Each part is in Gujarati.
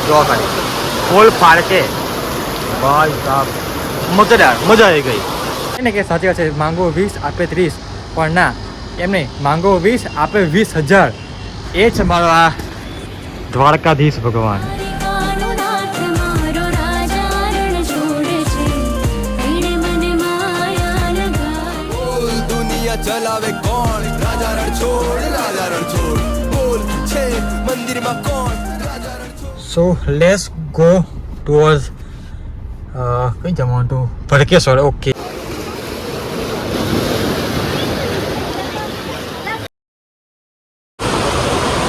જો ખાલી ફૂલ ફાડકે ભાઈ સાહેબ મજા આવી ગઈ એને કે સાચી વાત છે માંગો 20 આપે 30 પણ ના એમ નહીં માંગો 20 આપે 20,000 એ છે મારો આ દ્વારકાધીશ ભગવાન ચલાવે કોણ રાજા રણ છોડ બોલ છે મંદિરમાં કોણ સો લેટ્સ ગો ટુવર્ડ્સ કઈ જવાનું હતું ભડકેશ્વર ઓકે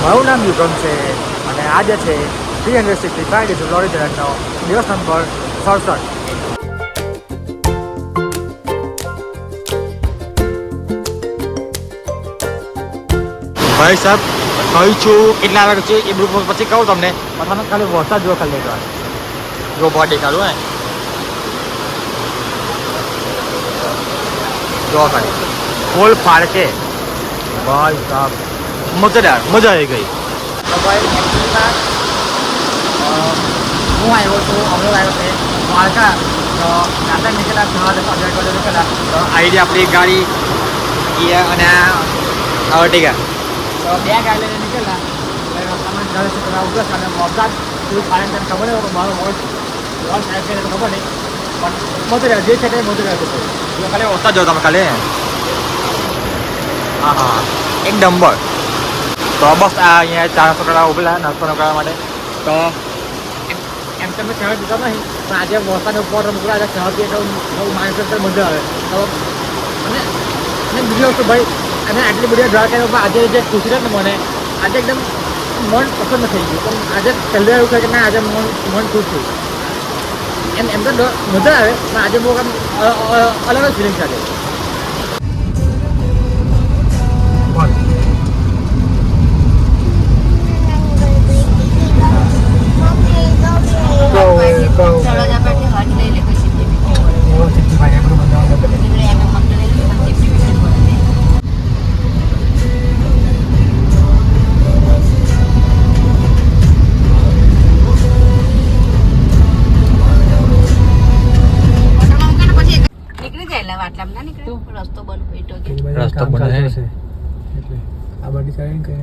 મારું નામ યુગમ છે અને આજે છે 365 ડેઝ લોરી જરણનો દિવસ નંબર 67 ભાઈ સાહેબ કહું છું કેટલા વાગે છે એ બધું પછી કહું તમને તમે ખાલી વરસાદ જો ખાલી એકવાર જો બહુ દેખાડું હે જો ખાલી ફૂલ ફાડકે ભાઈ સાહેબ મજા આવી ગઈ તો ભાઈ હું આવ્યો છું અમરો આવ્યો છે દ્વારકા તો રાતે નીકળ્યા 6 વાગે નીકળ્યા તો આઈડી આપણી ગાડી અને અર્ટિગા તો બે ગાડી લઈને નીકળ્યા રસ્તામાં ઘરે છે પેલા ઉભા અને વરસાદ કેવું ફાડે તને ખબર નહીં મારો વોઇસ સાહેબ છે તો ખબર નહીં પણ મધુરા જે છે તે મધુરા છે ખાલી વરસાદ જો તમે ખાલી હા એક નંબર તો બસ આ અહીંયા 400 ટકા ઉભેલા નાસ્તો કરવા માટે તો એમ તમે ચા પીતા નહીં પણ આજે વરસાદ ઉપર મૂકવા આજે ચા પીએ તો માણસો મજા આવે તો અને બીજું વસ્તુ ભાઈ અને આટલી બધી દ્વારકા પણ આજે જે ખુશી છે ને મને આજે એકદમ મન પસંદ થઈ ગયું પણ આજે પહેલાં એવું થાય કે ના આજે મન ખુશ થયું એમ તો મજા આવે પણ આજે બહુ આમ અલગ જ ફિલિંગ સાથે રસ્તો બંધ હોય રસ્તો બંધ છે એટલે આ બાકી સાઈડ કઈ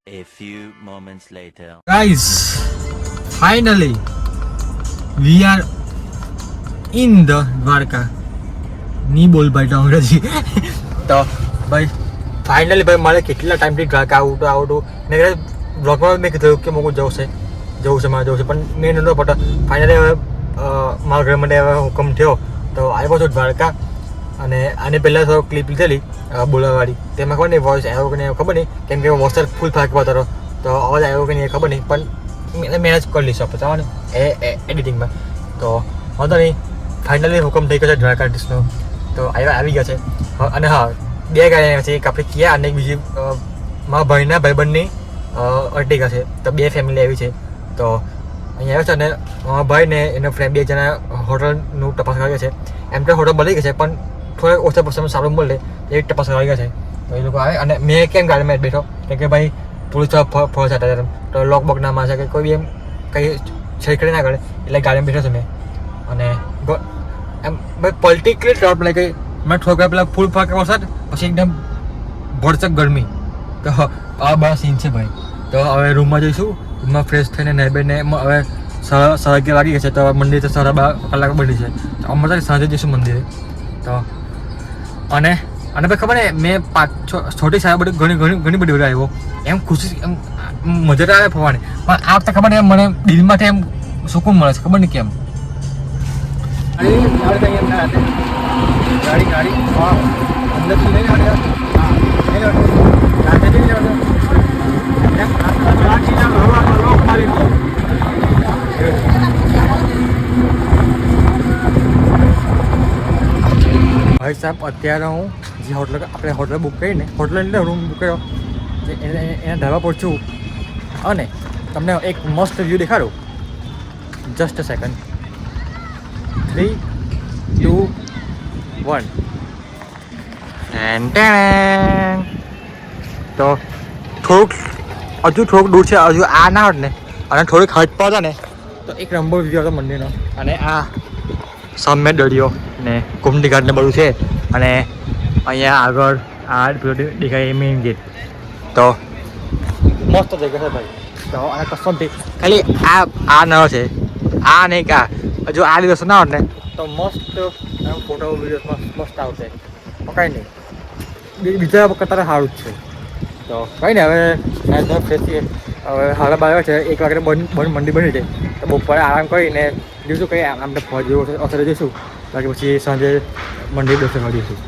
A few moments later. Guys, finally we are in the Dwarka ની બોલ ભાઈ તો અંગ્રેજી તો ભાઈ ફાઇનલી ભાઈ મારે કેટલા ટાઈમથી દ્વારકા આવતું ને બ્લોગમાં મેં કીધું કે મોકું જવું છે મારે જવું છે પણ મેં નહોતો પતો ફાઇનલી હવે મારા ઘરે મને હવે હુકમ થયો તો આવ્યો છું દ્વારકા અને આની પહેલાં થોડો ક્લિપ લીધેલી બોલાવાળી તેમાં ખબર નહીં વોઇસ આવ્યો કે નહીં ખબર નહીં કેમ કે વોટ્સએપ ફૂલ ફાંકવા હતો તો અવાજ આવ્યો કે નહીં ખબર નહીં પણ મેનેજ કરી લઈશું આપણે ચાલો એ એડિટિંગમાં તો વાંધો નહીં ફાઇનલી હુકમ થઈ ગયો છે દ્વારકાધીશનો તો આવી ગયા છે અને હા બે ગાડી આવ્યા છે એક આપણે કિયા અને એક બીજી મારા ભાઈના ભાઈબંધની અર્ટિગા છે તો બે ફેમિલી આવી છે તો અહીંયા આવ્યો છે અને મારા ભાઈ ને એના ફ્રેન્ડ બે જણા હોટલનું તપાસ કરાવ્યો છે એમ તો હોટલ બની ગઈ છે પણ થોડા ઓછા પૈસામાં સારું મળે એ તપાસ કરાવી ગયા છે તો એ લોકો આવે અને મેં કેમ ગાડીમાં બેઠો કેમ કે ભાઈ પોલીસ ફોર્સ હતા તો લોક બોક ના મારશે કે કોઈ બી એમ કંઈ છેડખડી ના કરે એટલે ગાડીમાં બેઠો છું મેં અને એમ ભાઈ પોલિટિકલી ટ્રોટ એટલે કંઈ મેં થોડા પેલા ફૂલ ફાંકે વરસાદ પછી એકદમ ભરચક ગરમી તો આ બધા સીન છે ભાઈ તો હવે રૂમમાં જઈશું રૂમમાં ફ્રેશ થઈને નાઈ હવે 11:30 વાગી ગયા છે તો મંદિર તો 12:30 કલાક બની છે તો અમારે સાંજે જઈશું મંદિરે તો અને ભાઈ ખબર ને મેં 5-6 બધી ઘણી બધી બધા આવ્યો એમ ખુશી એમ મજા આવે ફરવાની પણ આ વખતે ખબર ને મને દિલમાંથી એમ સુકૂન મળે છે ખબર નહીં કેમ ગાડી અંદરથી લઈને ભાઈ સાહેબ અત્યારે હું જે આપણે હોટલ બુક કરીને હોટલ એટલે રૂમ બુક કર્યો એના ધાબા પર છું અને તમને એક મસ્ત વ્યૂ દેખાડું. Just a second. 3, 2, 1. તો થોડુંક દૂર છે, હજુ આ ના હોત ને અને થોડીક હટ પર ને તો એક નંબર વ્યૂ હતો મંદિરનો. અને આ સામે દરિયો ને કુમટી ઘાટ ને બધું છે અને અહીંયા આગળ આ દેખાય મેઇન ગેટ. તો મસ્ત જગ્યા છે ભાઈ. તો અને કસમથી ખાલી આ ન છે, આ નહીં કે હજુ આ દિવસ ના હોત ને તો મસ્ત ફોટો વિડીયોમાં મસ્ત આવશે. કાંઈ નહીં, બીજા કરતાં સારું જ છે. તો કંઈ નહીં, હવે ફ્રેશ થઈએ. હવે 12:30 છે, 1 વાગે બંધ મંડી બની છે. તો બપોરે આરામ કરીને જોઈશું કંઈ આમને જેવું અસર જઈશું, બાકી પછી સાંજે મંડી દર્શન કરી દઈશું.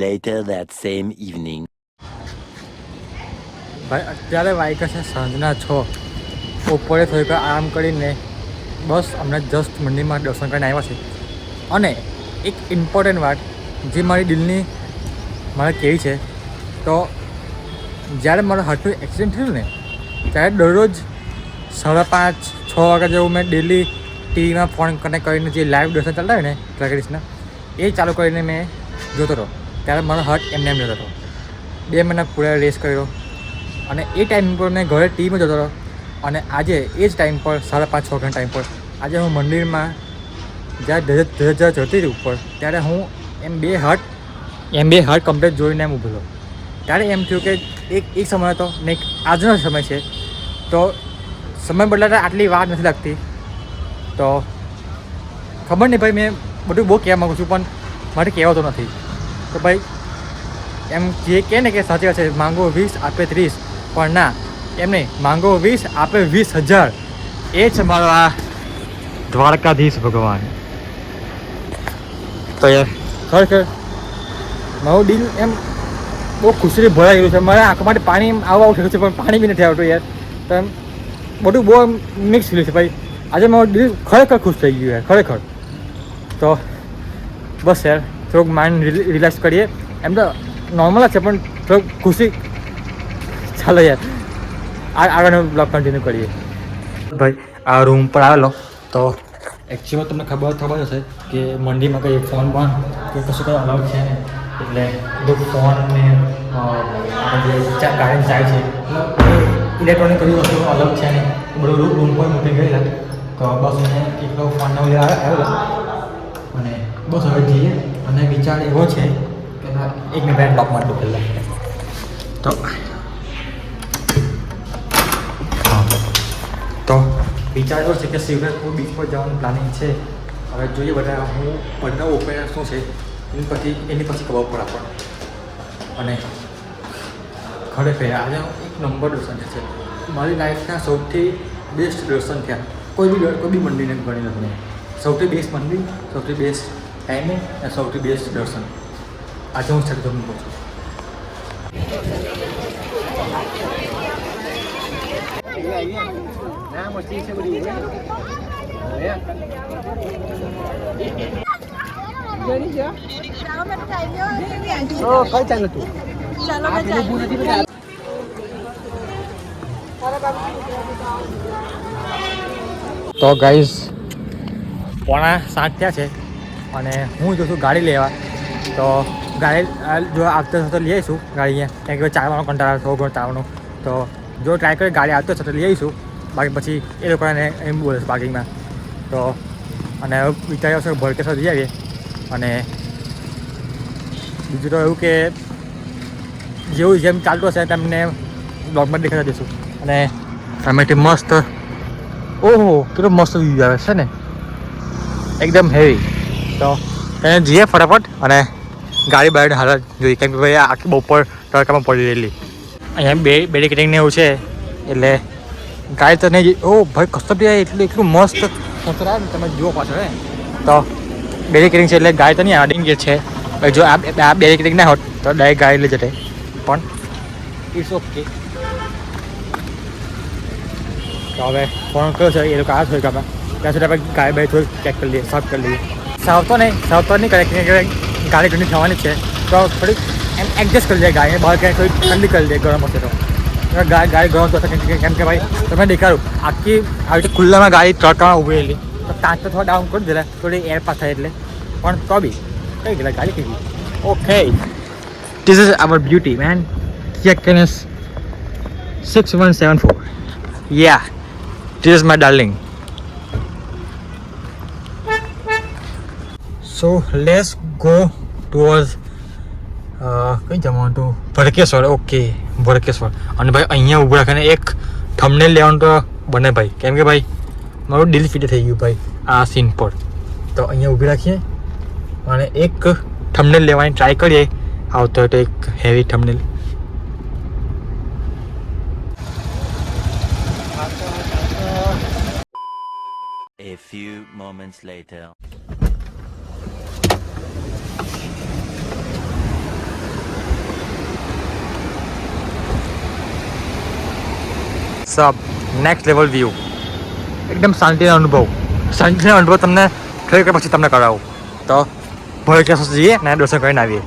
Later that same evening. ભાઈ અત્યારે વાગ્યા છે સાંજના 6. બપોરે થોડીક આરામ કરીને બસ અમને જસ્ટ મંદિરમાં દર્શન કરીને આવ્યા છે. અને એક ઇમ્પોર્ટન્ટ વાત જે મારી દિલની મારે કહેવી છે, તો જ્યારે મારા હાથનું એક્સિડન્ટ થયું ને ત્યારે દરરોજ 5:30-6 વાગ્યા જેવું મેં ડેલી ટીવીમાં ફોન કનેક્ટ કરીને જે લાઈવ દર્શન ચાલતા હોય ને ટ્રેકરીસના એ ચાલુ કરીને મેં જોતો હતો. ત્યારે મારો હાર્ટ એમને એમ જતો હતો. 2 મહિના પૂરા રેસ કર્યો અને એ ટાઈમ પર મેં ઘરે ટીવીમાં જતો હતો. અને આજે એ જ ટાઈમ પર 5:30-6 વાગ્યાના ટાઈમ પર આજે હું મંદિરમાં જ્યારે ધજા ચડતી હતી ઉપર, ત્યારે હું એમ બે હાર્ટ કમ્પ્લીટ જોઈને એમ ઊભો હતો. ત્યારે એમ થયું કે એક સમય હતો ને એક આજનો સમય છે, તો સમય બદલાતા આટલી વાર નથી લાગતી. તો ખબર નહીં ભાઈ, મેં બધું બહુ કહેવા માગું છું પણ મારે કહેવાતું નથી. તો ભાઈ એમ જે કહે ને કે સાચી વાત છે, માંગો 20 આપે 30, પણ ના, એમ નહીં, માંગો 20 આપે 20,000. એ છે મારો આ દ્વારકાધીશ ભગવાન. તો યાર ખરેખર મારું દિલ એમ બહુ ખુશીથી ભરાઈ ગયું છે. મારા આંખમાંથી પાણી આવું થયું છે પણ પાણી બી નથી આવતું યાર. તો એમ બધું બહુ મિક્સ ફીલ છે ભાઈ. આજે મારું દિલ ખરેખર ખુશ થઈ ગયું યાર, ખરેખર. તો બસ યાર થોડુંક માઇન્ડ રિલેક્સ કરીએ. એમ તો નોર્મલ જ છે પણ થોડુંક ખુશી. ચાલો યાર આગળનો બ્લોગ કન્ટિન્યુ કરીએ. ભાઈ આ રૂમ પર આવેલો તો એકચ્યુઅલી તમને ખબર હશે કે મંડીમાં કંઈ ફોન કે કશું કંઈ અલાઉડ છે ને, એટલે બધું ફોન ને જે ગાડીની ચાય છે ઇલેક્ટ્રોનિક બધી વસ્તુ અલગ છે ને બધું રૂમ પર મૂકી ગયેલા. તો બસ મને એકલો ફોન નવો આવેલો અને બસ હવે જઈએ. અને વિચાર એવો છે કે 1 મિનિટ બ્લોકમાં તો પહેલાં તો વિચાર એવો છે કે શિવરાજપુર બીચ પર જવાનું પ્લાનિંગ છે. હવે જોઈએ બધા હું બધા ઓપેરા શું છે એની પછી ખબર પડે આપણને. અને ખરેખર આજે એક નંબર દર્શન છે. મારી લાઈફના સૌથી બેસ્ટ દર્શન થયા કોઈ બી મંદિરને ગણી નથી. સૌથી બેસ્ટ મંદિર, સૌથી બેસ્ટ ટાઈમિંગ અને સૌથી બેસ્ટ દર્શન આજે હું છઠ્ઠમ પહોંચું. તો ગાઈઝ 6:45 થયા છે અને હું જો છું ગાડી લેવા. તો ગાડી જો આવતા તો લઈ આવીશું ગાડી અહીંયા, કારણ કે ચાલવાનો કંટાળો થોડો ઘણો ચાલવાનો. તો જો ટ્રાય કરી ગાડી આવતો છે તો લઈ આવીશું, બાકી પછી એ લોકોને એમ બોલે છે પાર્કિંગમાં. તો અને વિચાર્યો છે ભરકેશ્વર જઈ આવીએ. અને બીજું તો એવું કે જેવું જેમ ચાલતું હશે તમને બ્લોગમાં દેખાતા દઈશું. અને સામેથી મસ્ત, ઓહો કેટલો મસ્ત વ્યૂ આવે છે ને, એકદમ હેવી. તો એને જઈએ ફટાફટ અને ગાડી બહાર હાલત જોઈએ, કેમ કે ભાઈ આખી બપોર તડકામાં પડી રહેલી. અહીંયા બેરિકેડિંગને એવું છે એટલે ગાડી તો નહીં. ઓ ભાઈ કસ્ટડી એટલું મસ્ત કસ્ટર આવે ને, તમે જુઓ પાછળ હે તો બેરિકેડિંગ છે એટલે ગાડી તો નહીં આડીને ગેટ છે. ભાઈ જો આ બેરિકેડિંગ ના હોત તો ડાયરેક્ટ ગાડી લઈ જતે, પણ ઇટ્સ ઓકે. તો હવે ફોન કર્યો છે એ લોકો આ થોડીક આપણે ત્યાં સુધી આપણે ગાડી બાઈ થોડીક ચેક કરી લઈએ, સાફ કરી લઈએ. સાફ તો નહીં કરે, ગાડી ઘણી થવાની છે તો થોડીક એમ એડજસ્ટ કરી લે ગાડીને, બહાર ક્યાંય થોડીક ઠંડી કરી દે ગરમ હશે તો. ગાડી ગરમ થશે કેમ કે ભાઈ તમે દેખાડું આખી આવી રીતે ખુલ્લામાં ગાડી તડકામાં ઊભી રહેલી તો કાચ તો થોડા ડાઉન કરી દેલા, થોડી એર પાસ થાય એટલે, પણ તો બી કઈ ગયેલા ગાડી કઈ ગઈ. Okay, this is our beauty man, Kia Canis 6174. Yeah, this is my darling. So let's go towards કઈ જવાનું હતું? ભરકેશ્વર. ઓકે, ભરકેશ્વર. અને ભાઈ અહીંયા ઊભું રાખીને એક થંબનેલ લેવાનું તો બને ભાઈ, કેમ કે ભાઈ મારું દિલ ફિટ થઈ ગયું ભાઈ આ સીન પર. તો અહીંયા ઊભી રાખીએ અને એક થંબનેલ લેવાની ટ્રાય કરીએ. આવતો હોય તો એક heavy thumbnail. A few moments later. Sub next level view, એકદમ શાંતિનો અનુભવ તમને થોડીક પછી તમને કરાવું. તો ભરકેશ્વર જઈએ ને દર્શન કરીને આવીએ.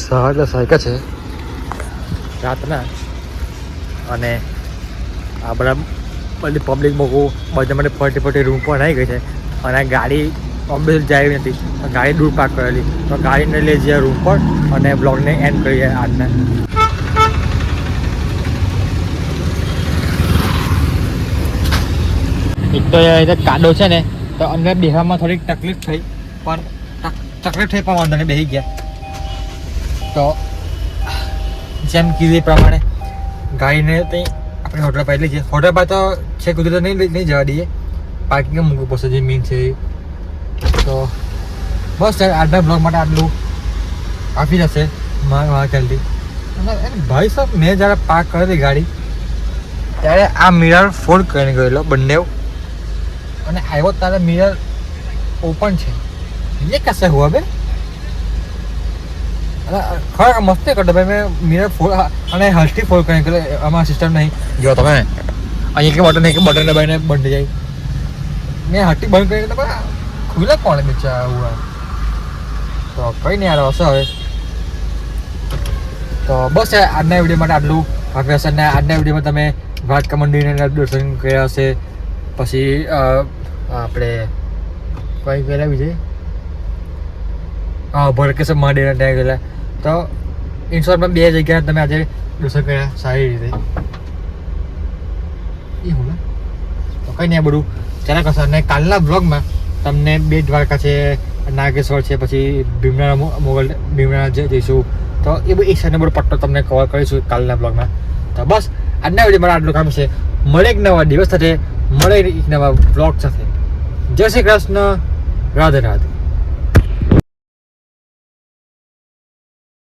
સહજ સાયકા છે રાતના, અને આ બધા બધી પબ્લિક બહુ બધા માટે ફરતી રૂમ પર આવી ગઈ છે. અને ગાડી ઓબ્વિયસ જાય નથી, ગાડી દૂર પાર્ક કરેલી, તો ગાડીને લઈ જઈએ રૂમ પર અને બ્લોગને એન્ડ કરીએ આજના. એક તો કાદો છે ને તો અંદર બેહવામાં થોડીક તકલીફ થઈ, પણ વાંધો નહીં, બેસી ગયા. તો જેમ કીધું એ પ્રમાણે ગાડીને ત્યાં આપણે હોટલ પર લઈ જઈએ. હોટલ પર તો છે કુદરત નહીં જવા દઈએ, પાર્કિંગ મૂકવું પડશે જે મેઇન છે. તો બસ આજના બ્લોગ માટે આટલું આપી જશે મારા ખ્યાલથી. અને ભાઈ સાહેબ મેં જ્યારે પાર્ક કરેલી ગાડી ત્યારે આ મિરર ફોલ્ડ કરીને ગયેલો બંને, અને આવ્યો ત્યારે મિરર ઓપન છે. ये कैसे हुआ बे? ખરેખર મસ્ત કરતો ભાઈ. મેં મિરર ફોલ અને હલથી ફોલ કરીને આમાં સિસ્ટમ નહીં જો તમે અહીંયા કે બટન એક બટન દબાઈને બંધ જાય. મેં હલથી બંધ કરીને તો ખુલ્લા કોણે બિચારા હુआ. તો કંઈ નહીં યાર હશે હવે. તો બસ આજના વિડીયો માટે આટલું. આજના વિડીયોમાં તમે દ્વારકા મંદિરના દર્શન કર્યા હશે, પછી આપણે કઈ ગયેલા બીજે ભરકેશ્વર મહાદેવના ત્યાં ગયેલા. તો ઇન શોર્ટમાં 2 જગ્યાએ તમે આજે દર્શન કર્યા સારી રીતે. એ હું તો કંઈ નહીં આ બધું ચાલે કરશે. અને કાલના બ્લોગમાં તમને 2 દ્વારકા છે, નાગેશ્વર છે, પછી ભીમરાણા જઈશું. તો એ બધું એક સાથે બધો પટ્ટો તમને કવર કરીશું કાલના બ્લોગમાં. તો બસ આજના વિડીયોમાં આટલું કામ છે. મળે એક નવા દિવસ સાથે, મળે એક નવા બ્લોગ સાથે. જય શ્રી કૃષ્ણ, રાધે રાધે.